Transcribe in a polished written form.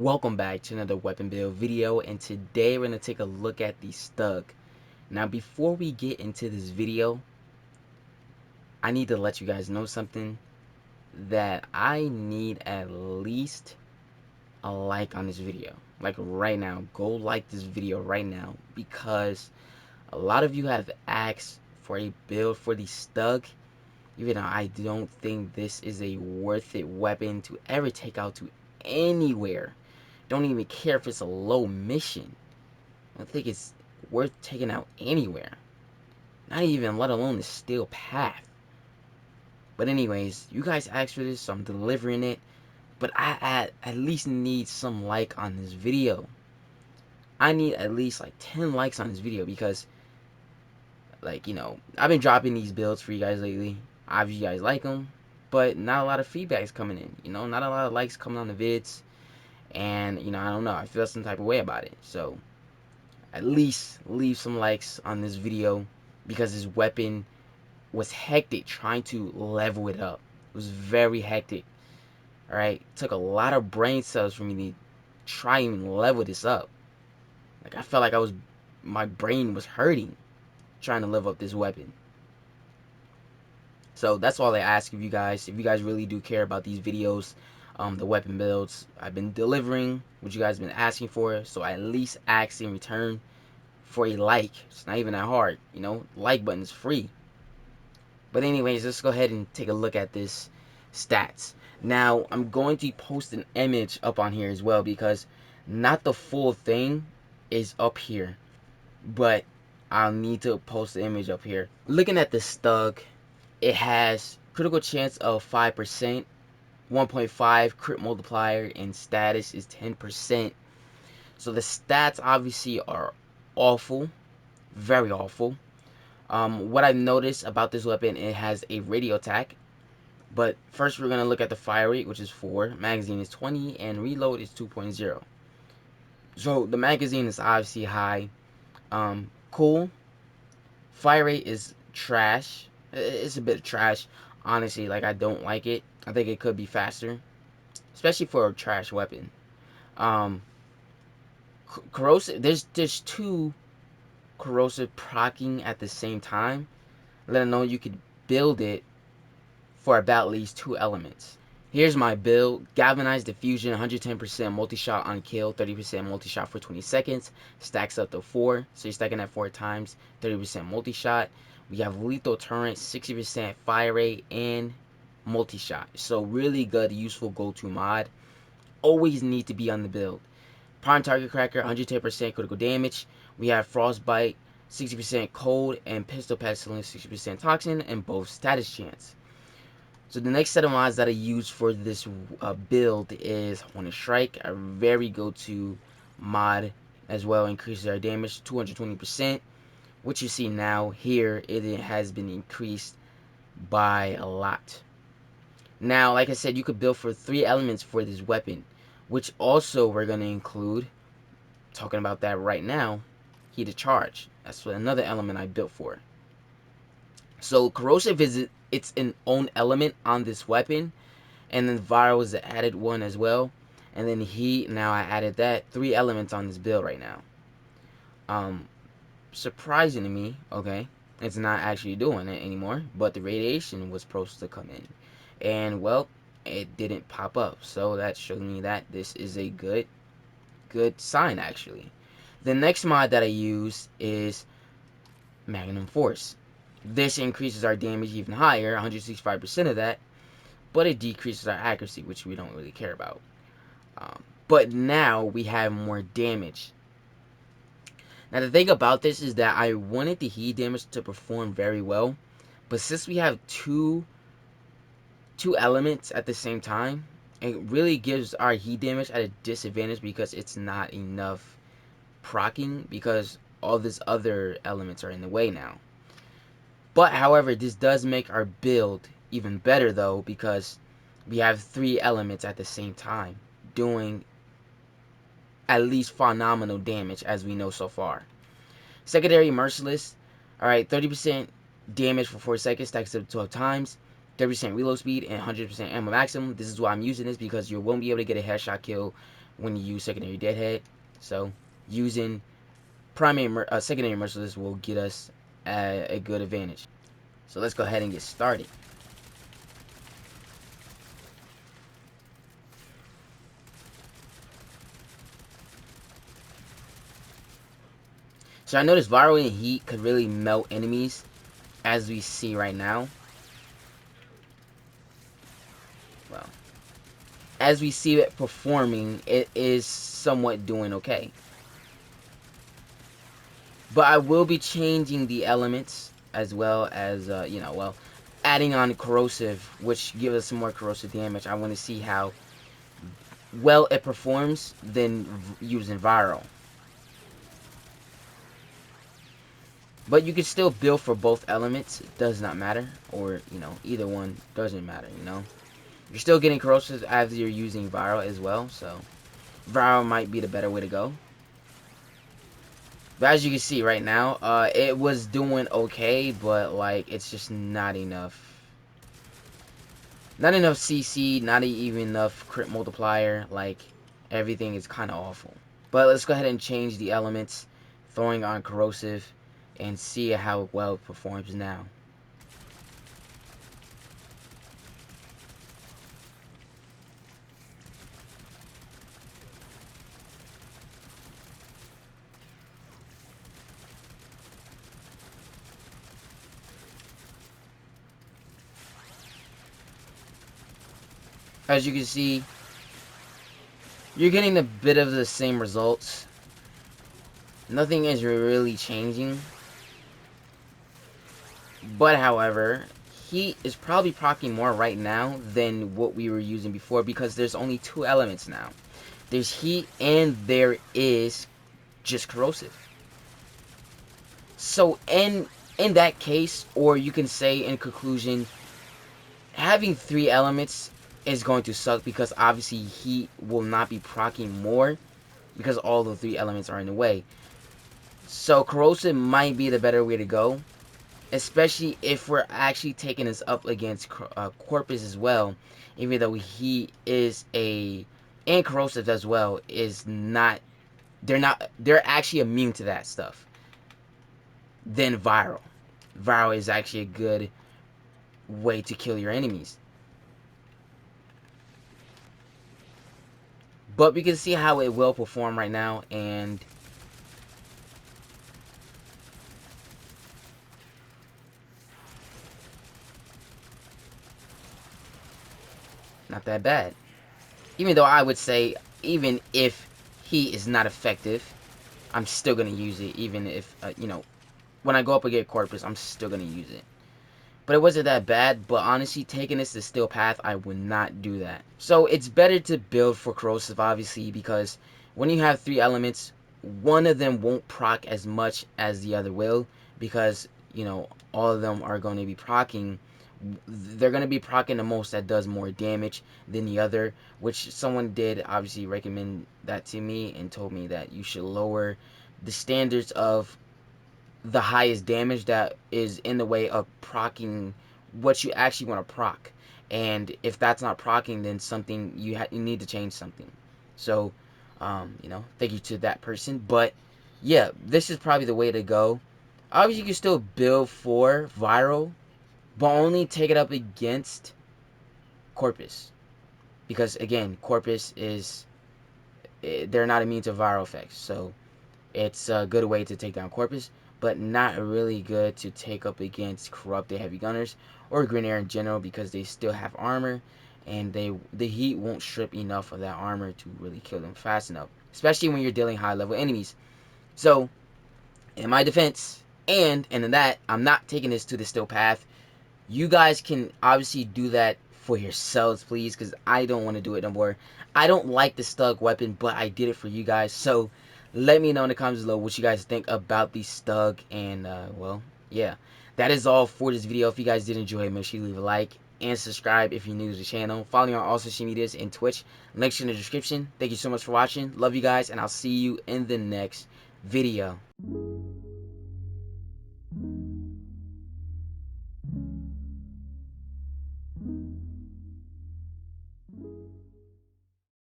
Welcome back to another weapon build video, and today we're going to take a look at the Stug. Now before we get into this video, I need to let you guys know something, that I need at least a like on this video. Like right now, go like this video right now, because a lot of you have asked for a build for the Stug. Even though I don't think this is a worth it weapon to ever take out to anywhere. Don't even care if it's a low mission. I don't think it's worth taking out anywhere. Not even, let alone the steel path. But anyways, you guys asked for this, so I'm delivering it. But I at least need some like on this video. I need at least like 10 likes on this video, because like, I've been dropping these builds for you guys lately. Obviously you guys like them, but not a lot of feedback is coming in. Not a lot of likes coming on the vids. And I don't know, I feel some type of way about it. So at least leave some likes on this video, because this weapon was hectic trying to level it up. It was very hectic. Alright, it took a lot of brain cells for me to try and level this up. Like, I felt like my brain was hurting trying to level up this weapon. So that's all I ask of you guys. If you guys really do care about these videos, the weapon builds, I've been delivering what you guys have been asking for. So I at least ask in return for a like. It's not even that hard, like button is free. But anyways, let's go ahead and take a look at this stats. Now I'm going to post an image up on here as well, because not the full thing is up here, but I'll need to post the image up here. Looking at the Stug, it has critical chance of 5%, 1.5 crit multiplier, and status is 10%. So the stats obviously are awful, very awful. What I've noticed about this weapon, it has a radio attack. But first we're going to look at the fire rate, which is 4, magazine is 20, and reload is 2.0. So the magazine is obviously high. Cool. Fire rate is trash. It's a bit of trash, honestly. Like, I don't like it. I think it could be faster, especially for a trash weapon. Corrosive, there's two corrosive proccing at the same time. Let them know you could build it for about at least 2 elements. Here's my build. Galvanized diffusion, 110% multi-shot on kill, 30% multi-shot for 20 seconds. Stacks up to 4, so you're stacking that 4 times, 30% multi-shot. We have lethal torrent, 60% fire rate, and multi-shot. So really good, useful go-to mod. Always need to be on the build. Prime target cracker, 110% critical damage. We have frostbite, 60% cold, and pistol pestilence, 60% toxin, and both status chance. So the next set of mods that I use for this build is Hornet Strike, a very go-to mod as well. Increases our damage 220%. What you see now here, it has been increased by a lot. Now, like I said, you could build for 3 elements for this weapon, which also we're going to include, talking about that right now, heated charge. That's another element I built for. So corrosive is its an own element on this weapon, and then viral is the added one as well, and then heat. Now I added that 3 elements on this build right now. Surprising to me, okay, it's not actually doing it anymore, but the radiation was supposed to come in, and well, it didn't pop up. So that showed me that this is a good sign actually. The next mod that I use is Magnum Force. This increases our damage even higher, 165% of that, but it decreases our accuracy, which we don't really care about. But now we have more damage. Now the thing about this is that I wanted the heat damage to perform very well, but since we have two elements at the same time, it really gives our heat damage at a disadvantage, because it's not enough proccing, because all these other elements are in the way now. But however, this does make our build even better though, because we have 3 elements at the same time doing at least phenomenal damage, as we know so far. Secondary Merciless, alright, 30% damage for 4 seconds, stacks up 12 times, 30% reload speed, and 100% ammo maximum. This is why I'm using this, because you won't be able to get a headshot kill when you use secondary deadhead. So using secondary merciless will get us a good advantage. So let's go ahead and get started. So I noticed viral and heat could really melt enemies, as we see right now. Well, as we see it performing, it is somewhat doing okay. But I will be changing the elements as well as, adding on corrosive, which gives us some more corrosive damage. I want to see how well it performs than using viral. But you can still build for both elements. It does not matter. Or, either one doesn't matter, You're still getting corrosive as you're using viral as well. So, viral might be the better way to go. But as you can see right now, it was doing okay. But, like, it's just not enough. Not enough CC. Not even enough crit multiplier. Like, everything is kind of awful. But let's go ahead and change the elements. Throwing on corrosive. And see how well it performs now. As you can see, you're getting a bit of the same results. Nothing is really changing. But however, heat is probably proccing more right now than what we were using before, because there's only two elements now. There's heat and there is just corrosive. So in that case, or you can say in conclusion, having three elements is going to suck, because obviously heat will not be proccing more because all the three elements are in the way. So corrosive might be the better way to go, especially if we're actually taking this up against Corpus as well, even though he is and corrosive as well is not, they're actually immune to that stuff. Then viral is actually a good way to kill your enemies. But we can see how it will perform right now, and not that bad. Even though I would say, even if he is not effective, I'm still going to use it. Even if, when I go up against Corpus, I'm still going to use it. But it wasn't that bad. But honestly, taking this to Steel Path, I would not do that. So it's better to build for corrosive, obviously, because when you have three elements, one of them won't proc as much as the other will, because, all of them are going to be procking. They're going to be procking the most that does more damage than the other, which someone did obviously recommend that to me and told me that you should lower the standards of the highest damage that is in the way of procking what you actually want to proc. And if that's not procking, then something you need to change something. So, thank you to that person. But yeah, this is probably the way to go. Obviously, you can still build for viral, but only take it up against Corpus, because again, Corpus is, they're not immune to viral effects. So it's a good way to take down Corpus, but not really good to take up against corrupted heavy gunners or Grineer in general, because they still have armor, and the heat won't strip enough of that armor to really kill them fast enough, especially when you're dealing high level enemies. So in my defense, and in that, I'm not taking this to the Steel Path. You guys can obviously do that for yourselves, please, because I don't want to do it no more. I don't like the Stug weapon, but I did it for you guys. So let me know in the comments below what you guys think about the Stug. And, well, yeah. That is all for this video. If you guys did enjoy it, make sure you leave a like and subscribe if you're new to the channel. Follow me on all social medias and Twitch. Links in the description. Thank you so much for watching. Love you guys, and I'll see you in the next video.